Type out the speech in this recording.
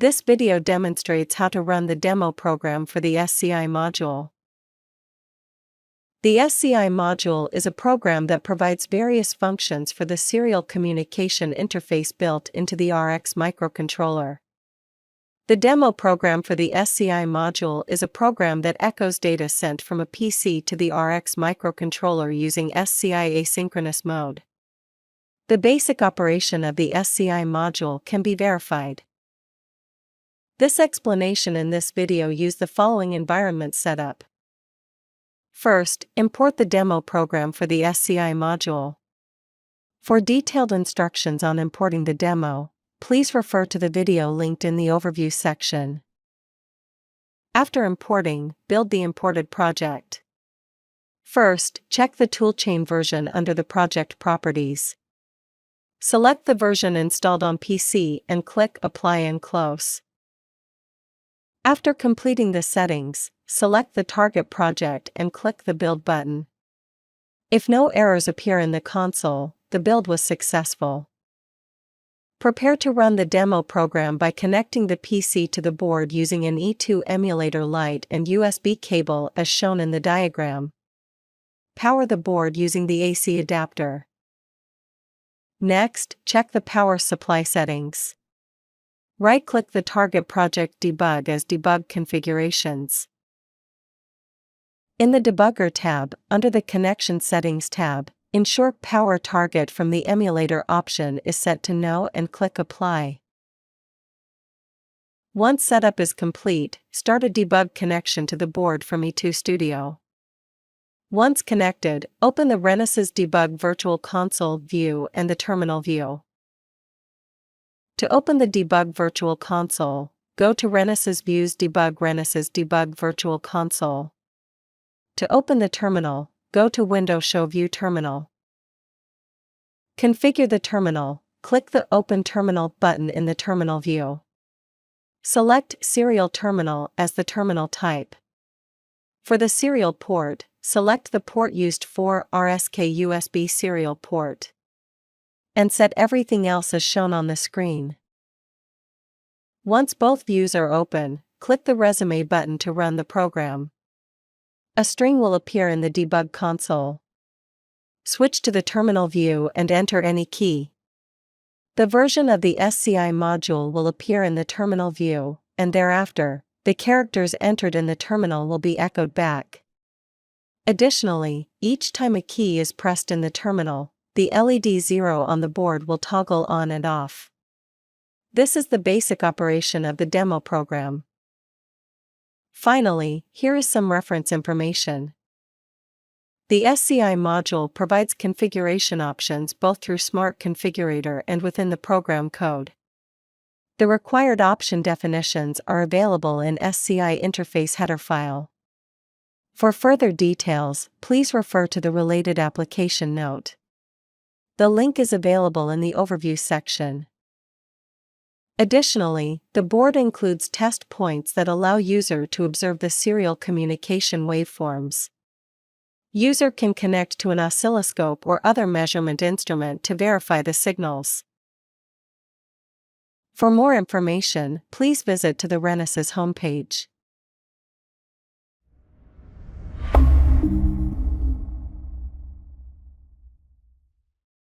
This video demonstrates how to run the demo program for the SCI module. The SCI module is a program that provides various functions for the serial communication interface built into the RX microcontroller. The demo program for the SCI module is a program that echoes data sent from a PC to the RX microcontroller using SCI asynchronous mode. The basic operation of the SCI module can be verified. This explanation in this video use the following environment setup. First, import the demo program for the SCI module. For detailed instructions on importing the demo, please refer to the video linked in the overview section. After importing, build the imported project. First, check the toolchain version under the project properties. Select the version installed on PC and click Apply and Close. After completing the settings, select the target project and click the Build button. If no errors appear in the console, the build was successful. Prepare to run the demo program by connecting the PC to the board using an E2 emulator light and USB cable as shown in the diagram. Power the board using the AC adapter. Next, check the power supply settings. Right-click the target project Debug as Debug Configurations. In the Debugger tab, under the Connection Settings tab, ensure Power Target from the emulator option is set to No and click Apply. Once setup is complete, start a debug connection to the board from E2 Studio. Once connected, open the Renesas Debug Virtual Console view and the Terminal view. To open the Debug Virtual Console, go to Renesas Views Debug Renesas Debug Virtual Console. To open the terminal, go to Window Show View Terminal. Configure the terminal, click the Open Terminal button in the terminal view. Select Serial Terminal as the terminal type. For the serial port, select the port used for RSK USB serial port. And set everything else as shown on the screen. Once both views are open, click the Resume button to run the program. A string will appear in the debug console. Switch to the terminal view and enter any key. The version of the SCI module will appear in the terminal view, and thereafter, the characters entered in the terminal will be echoed back. Additionally, each time a key is pressed in the terminal, the LED 0 on the board will toggle on and off. This is the basic operation of the demo program. Finally, here is some reference information. The SCI module provides configuration options both through Smart Configurator and within the program code. The required option definitions are available in SCI interface header file. For further details, please refer to the related application note. The link is available in the overview section. Additionally, the board includes test points that allow user to observe the serial communication waveforms. User can connect to an oscilloscope or other measurement instrument to verify the signals. For more information, please visit to the Renesas homepage.